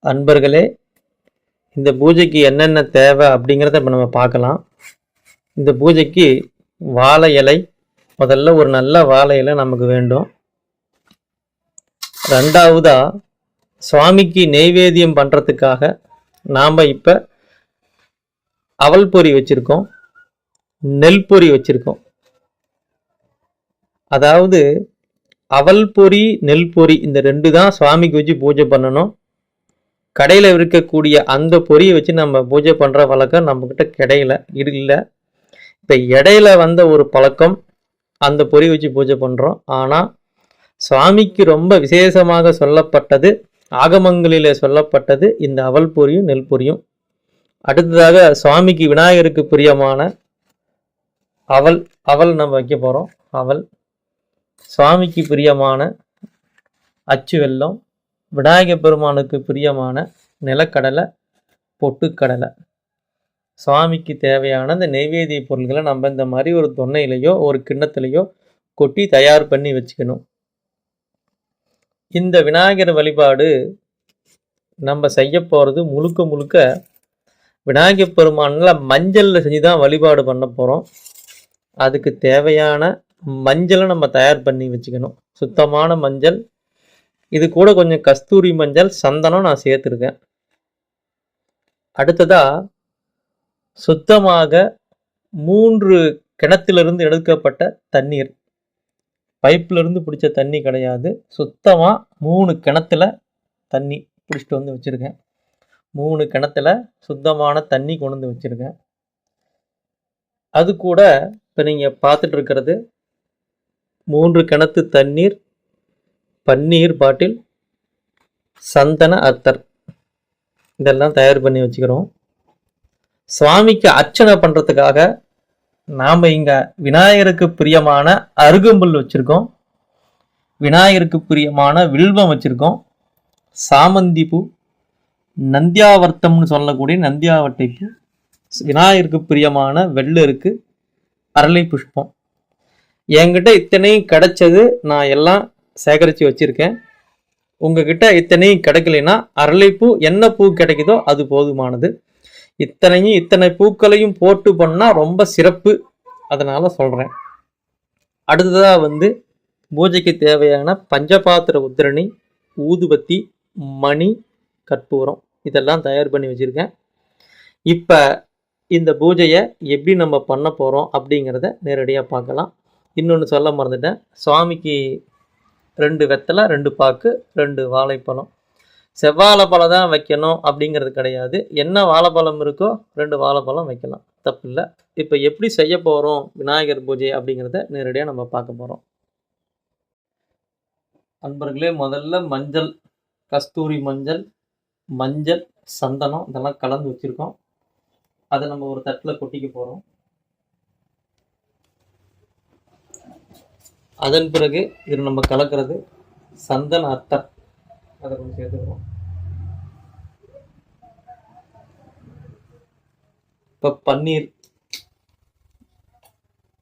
அன்பர்களே, இந்த பூஜைக்கு என்னென்ன தேவை அப்படிங்கிறத இப்போ நம்ம பார்க்கலாம். இந்த பூஜைக்கு வாழை இலை, முதல்ல ஒரு நல்ல வாழை இலை நமக்கு வேண்டும். ரெண்டாவதா, சுவாமிக்கு நெய்வேத்தியம் பண்ணுறதுக்காக நாம் இப்போ அவல் பொரி வச்சுருக்கோம், நெல் பொரி வச்சுருக்கோம். அதாவது அவல் பொரி, நெல் பொரி இந்த ரெண்டு தான் சுவாமிக்கு வச்சு பூஜை பண்ணணும். கடையில் இருக்கக்கூடிய அந்த பொரியை வச்சு நம்ம பூஜை பண்ணுற வழக்கம் நம்மக்கிட்ட கிடையில இல்லை. இப்போ இடையில வந்த ஒரு பழக்கம், அந்த பொரி வச்சு பூஜை பண்ணுறோம். ஆனால் சுவாமிக்கு ரொம்ப விசேஷமாக சொல்லப்பட்டது, ஆகமங்களிலே சொல்லப்பட்டது இந்த அவல் பொரியும் நெல் பொரியும். அடுத்ததாக சுவாமிக்கு விநாயகருக்கு பிரியமான அவல் நம்ம வைக்க போகிறோம். அவல் சுவாமிக்கு பிரியமான அச்சு வெல்லம், விநாயகர் பெருமானுக்கு பிரியமான நிலக்கடலை, பொட்டுக்கடலை. சுவாமிக்கு தேவையான இந்த நெய்வேத்திய பொருள்களை நம்ம இந்த மாதிரி ஒரு தொன்னையிலையோ ஒரு கிண்ணத்திலையோ கொட்டி தயார் பண்ணி வச்சுக்கணும். இந்த விநாயகர் வழிபாடு நம்ம செய்ய போகிறது முழுக்க முழுக்க விநாயகர் பெருமானில் மஞ்சளில் செஞ்சு தான் வழிபாடு பண்ண போகிறோம். அதுக்கு தேவையான மஞ்சளை நம்ம தயார் பண்ணி வச்சுக்கணும். சுத்தமான மஞ்சள், இது கூட கொஞ்சம் கஸ்தூரி மஞ்சள், சந்தனம் நான் சேர்த்துருக்கேன். அடுத்ததா சுத்தமாக 3 கிணத்திலிருந்து எடுக்கப்பட்ட தண்ணீர், பைப்பிலிருந்து பிடிச்ச தண்ணி கிடையாது, சுத்தமாக 3 கிணத்துல தண்ணி பிடிச்சிட்டு வந்து வச்சுருக்கேன். 3 கிணத்துல சுத்தமான தண்ணி கொண்டு வந்து வச்சுருக்கேன். அது கூட இப்போ நீங்கள் பார்த்துட்டு இருக்கிறது 3 கிணத்து தண்ணீர், பன்னீர் பாட்டில், சந்தன அத்தர், இதெல்லாம் தயார் பண்ணி வச்சுக்கிறோம். சுவாமிக்கு அர்ச்சனை பண்ணுறதுக்காக நாம் இங்கே விநாயகருக்கு பிரியமான அருகம்புல் வச்சுருக்கோம், விநாயகருக்கு பிரியமான வில்வம் வச்சுருக்கோம், சாமந்தி பூ, நந்தியாவர்த்தம்னு சொல்லக்கூடிய நந்தியாவட்டை பூ, விநாயகருக்கு பிரியமான வெள்ளருக்கு, அரளி புஷ்பம். என்கிட்ட இத்தனையும் கிடைச்சது நான் எல்லாம் சேகரித்து வச்சுருக்கேன். உங்ககிட்ட இத்தனையும் கிடைக்கலைன்னா அரளிப்பூ என்ன பூ கிடைக்குதோ அது போதுமானது. இத்தனை பூக்களையும் போட்டு பண்ணால் ரொம்ப சிறப்பு, அதனால் சொல்கிறேன். அடுத்ததாக பூஜைக்கு தேவையான பஞ்சபாத்திர உத்திரணி, ஊதுபத்தி, மணி, கற்பூரம் இதெல்லாம் தயார் பண்ணி வச்சுருக்கேன். இப்போ இந்த பூஜையை எப்படி நம்ம பண்ண போகிறோம் அப்படிங்கிறத நேரடியாக பார்க்கலாம். இன்னொன்று சொல்ல மறந்துட்டேன், சுவாமிக்கு 2 வெத்தலை, 2 பாக்கு, 2 வாழைப்பழம். செவ்வாழைப்பழம் தான் வைக்கணும் அப்படிங்கிறது கிடையாது. என்ன வாழைப்பழம் இருக்கோ 2 வாழைப்பழம் வைக்கலாம், தப்பு இல்லை. இப்போ எப்படி செய்ய போகிறோம் விநாயகர் பூஜை அப்படிங்கிறத நேரடியாக நம்ம பார்க்க போகிறோம். அன்பர்களே, முதல்ல மஞ்சள், கஸ்தூரி மஞ்சள், சந்தனம் இதெல்லாம் கலந்து வச்சுருக்கோம். அதை நம்ம ஒரு தட்டில் கொட்டிக்க போகிறோம். அதன் பிறகு இதில் நம்ம கலக்கிறது சந்தன அத்தர், அதை கொஞ்சம் சேர்த்துக்கிறோம். இப்போ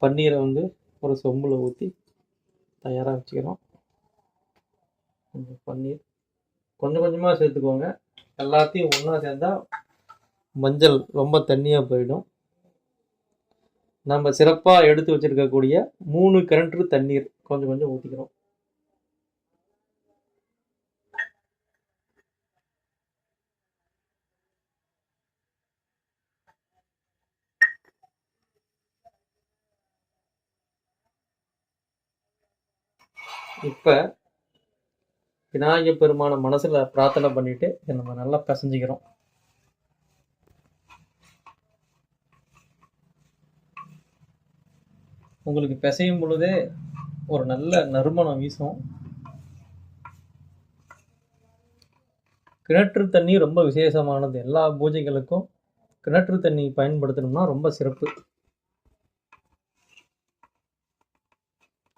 பன்னீரை ஒரு சொம்பில் ஊற்றி தயாராக வச்சுக்கிறோம். பன்னீர் கொஞ்சம் கொஞ்சமாக சேர்த்துக்கோங்க, எல்லாத்தையும் ஒன்றா சேர்ந்தால் மஞ்சள் ரொம்ப தண்ணியாக போயிடும். நம்ம சிறப்பாக எடுத்து வச்சிருக்கக்கூடிய 3 கிணற்று தண்ணீர் கொஞ்சம் கொஞ்சம் ஊற்றிக்கிறோம். இப்போ விநாயகர் பெருமான மனசில் பிரார்த்தனை பண்ணிட்டு இதை நம்ம நல்லா பிசைஞ்சிக்கிறோம். உங்களுக்கு பிசையும் பொழுதே ஒரு நல்ல நறுமணம் வீசும். கிணற்று தண்ணி ரொம்ப விசேஷமானது. எல்லா பூஜைகளுக்கும் கிணற்று தண்ணி பயன்படுத்தணும்னா ரொம்ப சிறப்பு.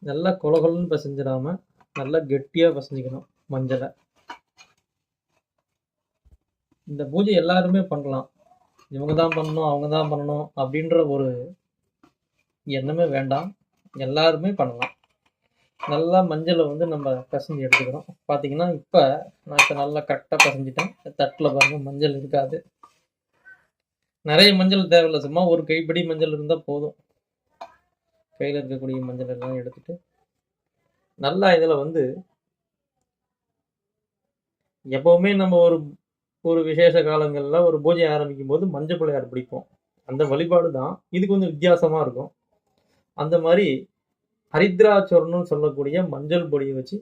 நல்லா கொலகொலன்னு பிசைஞ்சிடாம நல்லா கெட்டியாக பிசைஞ்சிக்கணும் மஞ்சளை. இந்த பூஜை எல்லாருமே பண்ணலாம், இவங்க தான் பண்ணணும் அவங்க தான் பண்ணணும் அப்படின்ற ஒரு எண்ணமே வேண்டாம், எல்லாருமே பண்ணலாம். நல்லா மஞ்சளை வந்து நம்ம பிசைஞ்சு எடுத்துக்கிறோம். பார்த்தீங்கன்னா இப்போ நான் இப்போ நல்லா கரெக்டாக பிசைஞ்சிட்டேன். தட்டில் பாருங்கள் மஞ்சள் இருக்காது. நிறைய மஞ்சள் தேவையில்லை, சும்மா ஒரு கைப்பிடி மஞ்சள் இருந்தால் போதும். கையில் இருக்கக்கூடிய மஞ்சள் எல்லாம் எடுத்துட்டு நல்லா இதில் வந்து எப்போவுமே நம்ம ஒரு விசேஷ காலங்களில் ஒரு பூஜை ஆரம்பிக்கும் போது மஞ்சள் பிள்ளையார் பிடிப்போம். அந்த வழிபாடு தான் இது கொஞ்சம் வித்தியாசமாக இருக்கும். அந்த மாதிரி ஹரித்ராச்சூர்ணம்னு சொல்லக்கூடிய மஞ்சள் பொடியை வச்சு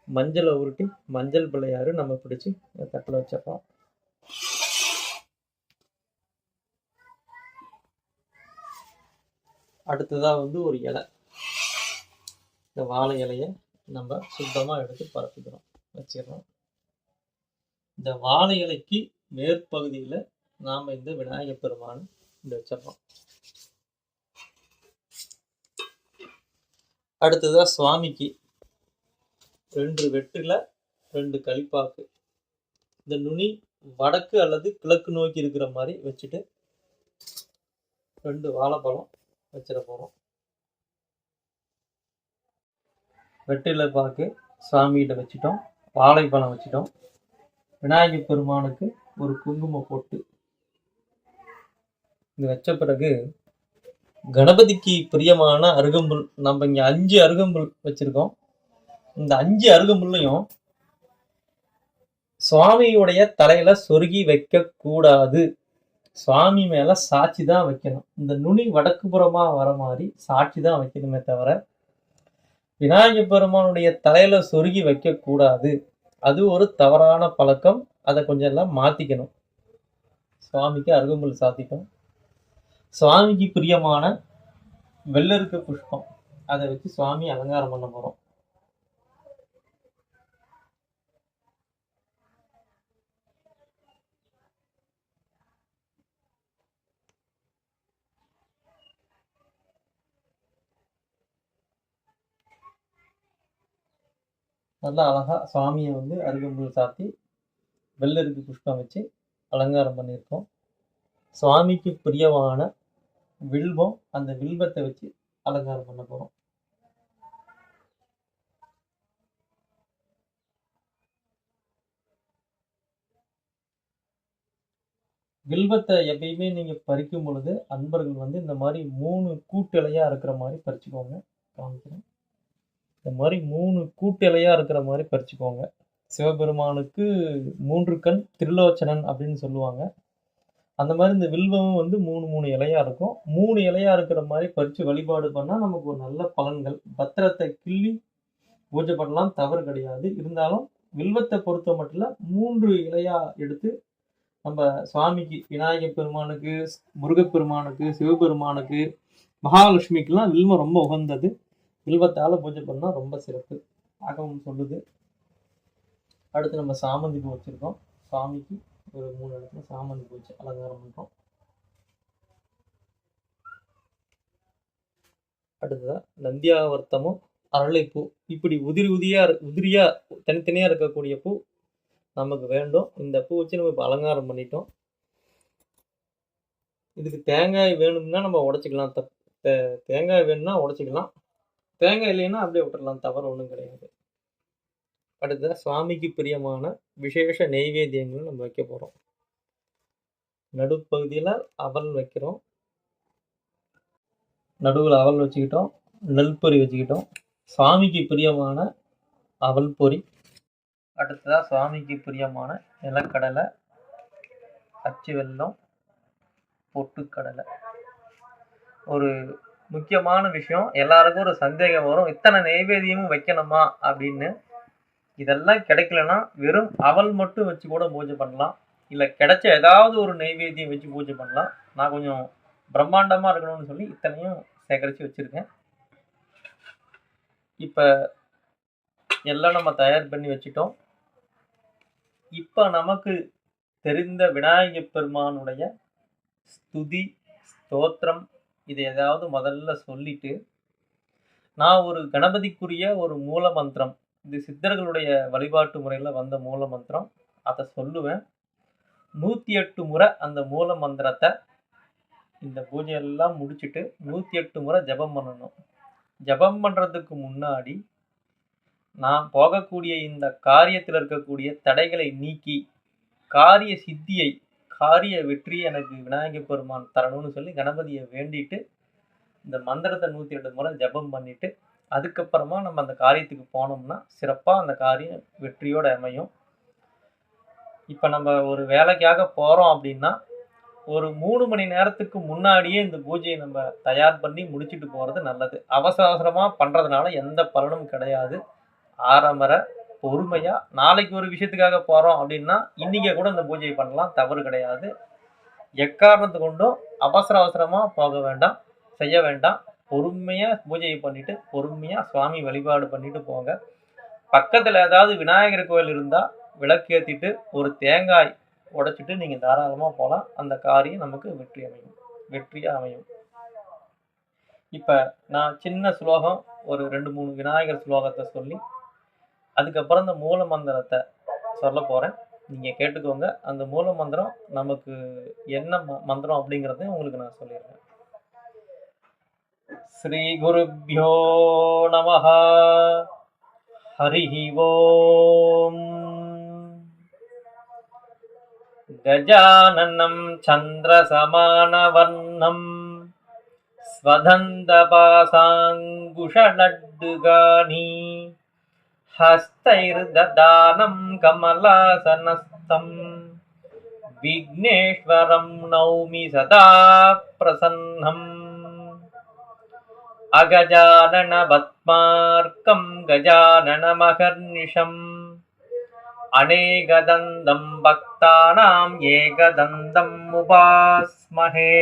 மஞ்சளை உருட்டி மஞ்சள் பிள்ளையாரு நம்ம பிடிச்சி தட்டில் வச்சிடறோம். அடுத்ததாக வந்து ஒரு இலை, இந்த வாழை இலையை நம்ம சுத்தமாக எடுத்து பரப்பிக்கிறோம், வச்சிடறோம். இந்த வாழை இலைக்கு மேற்பகுதியில் நாம் இந்த விநாயகர் பெருமான் இந்த வச்சிடறோம். அடுத்ததாக சுவாமிக்கு 2 வெற்றில 2 களிப்பாக்கு, இந்த நுனி வடக்கு அல்லது கிழக்கு நோக்கி இருக்கிற மாதிரி வச்சுட்டு 2 வாழைப்பழம் வச்சிட போகிறோம். வெற்றில பாக்கு சுவாமிகிட்ட வச்சுட்டோம், வாழைப்பழம் வச்சுட்டோம். விநாயகர் பெருமானுக்கு ஒரு குங்குமம் போட்டு இது வச்ச பிறகு கணபதிக்கு பிரியமான அருகம்புல், நம்ம இங்கே 5 அருகம்புல் வச்சிருக்கோம். இந்த 5 அருகம்புல்லையும் சுவாமியுடைய தலையில சொருகி வைக்க கூடாது, சுவாமி மேல சாட்சி தான் வைக்கணும். இந்த நுனி வடக்கு புறமா வர மாதிரி சாட்சி தான் வைக்கணுமே தவிர விநாயகர் பெருமானுடைய தலையில சொருகி வைக்க கூடாது. அது ஒரு தவறான பழக்கம், அதை கொஞ்சம் எல்லாம் மாத்திக்கணும். சுவாமிக்கு அருகம்புல் சாத்திட்டோம். சுவாமிக்கு பிரியமான வெள்ளருக்கு புஷ்பம், அதை வச்சு சுவாமி அலங்காரம் பண்ண போறோம். நல்லா அழகா சுவாமியை வந்து அருகம்புல் சாத்தி வெள்ளருக்கு புஷ்பம் வச்சு அலங்காரம் பண்ணியிருக்கோம். சுவாமிக்கு பிரியமான வில்வம், அந்த வில்வத்தை வச்சு அலங்காரம் பண்ண போறோம். வில்வத்தை எப்பயுமே நீங்க பறிக்கும் பொழுது அன்பர்கள் வந்து இந்த மாதிரி 3 கூட்டிலையா இருக்கிற மாதிரி பறிச்சுக்கோங்க. காமிக்கிறேன். இந்த மாதிரி 3 கூட்டிலையா இருக்கிற மாதிரி பறிச்சுக்கோங்க. சிவபெருமானுக்கு 3 கண் திருலோச்சனன் அப்படின்னு சொல்லுவாங்க. அந்த மாதிரி இந்த வில்வமும் வந்து 3 இலையா இருக்கும். 3 இலையா இருக்கிற மாதிரி பறித்து வழிபாடு பண்ணால் நமக்கு ஒரு நல்ல பலன்கள். பத்திரத்தை கிள்ளி பூஜை பண்ணலாம், தவறு கிடையாது. இருந்தாலும் வில்வத்தை பொறுத்த மட்டும் 3 இலையா எடுத்து நம்ம சுவாமிக்கு, விநாயகர் பெருமானுக்கு, முருகப்பெருமானுக்கு, சிவபெருமானுக்கு, மகாலட்சுமிக்கெல்லாம் வில்வம் ரொம்ப உகந்தது. வில்வத்தால் பூஜை பண்ணால் ரொம்ப சிறப்பு, ஆகவும் சொல்லுது. அடுத்து நம்ம சாமந்தி பூ வச்சுருக்கோம். சாமிக்கு ஒரு 3 இடத்துல சாமந்தி பூ வச்சு அலங்காரம் பண்ணுறோம். அடுத்ததாக நந்தியாவர்த்தமும் அரளிப்பூ, இப்படி உதிரியா தனித்தனியாக இருக்கக்கூடிய பூ நமக்கு வேண்டும். இந்த பூ வச்சு நம்ம இப்போ அலங்காரம் பண்ணிட்டோம். இதுக்கு தேங்காய் வேணும்னா நம்ம உடைச்சிக்கலாம், தேங்காய் வேணும்னா உடைச்சிக்கலாம், தேங்காய் இல்லைன்னா அப்படியே விட்டுடலாம், தவறு ஒன்றும் கிடையாது. அடுத்த சுவாமிக்கு பிரியமான விசேஷ நெய்வேத்தியங்கள் நம்ம வைக்க போகிறோம். நடுப்பகுதியில் அவல் வைக்கிறோம், நடுவில் அவல் வச்சுக்கிட்டோம், நெல் பொரி வச்சுக்கிட்டோம். சுவாமிக்கு பிரியமான அவல் பொரி. அடுத்ததாக சுவாமிக்கு பிரியமான நிலக்கடலை, அச்சு வெல்லம், பொட்டுக்கடலை. ஒரு முக்கியமான விஷயம், எல்லாருக்கும் ஒரு சந்தேகம் வரும், இத்தனை நெய்வேத்தியமும் வைக்கணுமா அப்படின்னு. இதெல்லாம் கிடைக்கலன்னா வெறும் அவல் மட்டும் வச்சு கூட பூஜை பண்ணலாம், இல்லை கிடைச்ச ஏதாவது ஒரு நெய்வேத்தியம் வச்சு பூஜை பண்ணலாம். நான் கொஞ்சம் பிரம்மாண்டமாக இருக்கணும்னு சொல்லி இத்தனையும் சேகரித்து வச்சுருக்கேன். இப்போ எல்லாம் நம்ம தயார் பண்ணி வச்சுட்டோம். இப்போ நமக்கு தெரிந்த விநாயகர் பெருமானுடைய ஸ்துதி, ஸ்தோத்திரம், இது ஏதாவது முதல்ல சொல்லிட்டு, நான் ஒரு கணபதிக்குரிய ஒரு மூல மந்திரம், இது சித்தர்களுடைய வழிபாட்டு முறையில் வந்த மூல மந்திரம், அதை சொல்லுவேன். 108 முறை அந்த மூல மந்திரத்தை இந்த பூஜையெல்லாம் முடிச்சுட்டு 108 முறை ஜபம் பண்ணணும். ஜபம் பண்றதுக்கு முன்னாடி நான் போகக்கூடிய இந்த காரியத்தில் இருக்கக்கூடிய தடைகளை நீக்கி காரிய சித்தியை, காரிய வெற்றியை எனக்கு விநாயக பெருமான் தரணும்னு சொல்லி கணபதியை வேண்டிட்டு இந்த மந்திரத்தை 108 முறை ஜபம் பண்ணிட்டு அதுக்கப்புறமா நம்ம அந்த காரியத்துக்கு போனோம்னா சிறப்பாக அந்த காரியம் வெற்றியோட அமையும். இப்போ நம்ம ஒரு வேலைக்காக போகிறோம் அப்படின்னா ஒரு 3 மணி நேரத்துக்கு முன்னாடியே இந்த பூஜையை நம்ம தயார் பண்ணி முடிச்சுட்டு போகிறது நல்லது. அவசரமாக பண்ணுறதுனால எந்த பலனும் கிடையாது. ஆரம்பரை பொறுமையாக நாளைக்கு ஒரு விஷயத்துக்காக போகிறோம் அப்படின்னா இன்றைக்கே கூட இந்த பூஜையை பண்ணலாம், தவறு கிடையாது. எக்காரணத்து கொண்டும் அவசரமாக போக வேண்டாம், செய்ய வேண்டாம். பொறுமையாக பூஜையை பண்ணிவிட்டு பொறுமையாக சுவாமி வழிபாடு பண்ணிட்டு போங்க. பக்கத்தில் ஏதாவது விநாயகர் கோயில் இருந்தால் விளக்கேற்றிட்டு ஒரு தேங்காய் உடைச்சிட்டு நீங்கள் தாராளமாக போகலாம். அந்த காரியம் நமக்கு வெற்றியாக அமையும். இப்போ நான் சின்ன ஸ்லோகம் ஒரு 2-3 விநாயகர் ஸ்லோகத்தை சொல்லி அதுக்கப்புறம் இந்த மூல மந்திரத்தை சொல்ல போகிறேன். நீங்கள் கேட்டுக்கோங்க. அந்த மூல மந்திரம் நமக்கு என்ன மந்திரம் அப்படிங்கிறதையும் உங்களுக்கு நான் சொல்லிடுறேன். ஸ்ரீ குருப்யோ நமஹ. ஹரிஹி ஓம். கஜானனம் சந்திரசமானவர்ணம் ஸ்வதந்தபாசாங்குஷலட்டுகானி ஹஸ்தைர்ததானம் கமலாசனஸ்தம் விக்னேஸ்வரம் நௌமி சதா பிரசன்னம். அகஜானன பத்மார்க்கம் கஜானனமகர்நிஷம் அநேகதந்தம் பக்தானாம் ஏகதந்தம் உபாஸ்மஹே.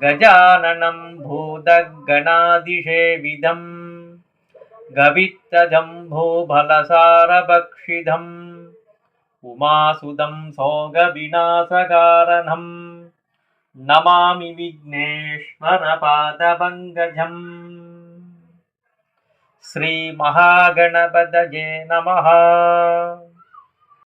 கஜானனம் பூதகணாதிசேவிதம் கவித்தஜம்பூபலசாரபக்ஷிதம் உமாசுதம் சோகவிநாசகாரணம் நமாமி விக்னேஸ்வர பாதபங்கஜம். ஸ்ரீ மகாகணபதயே நமஹ.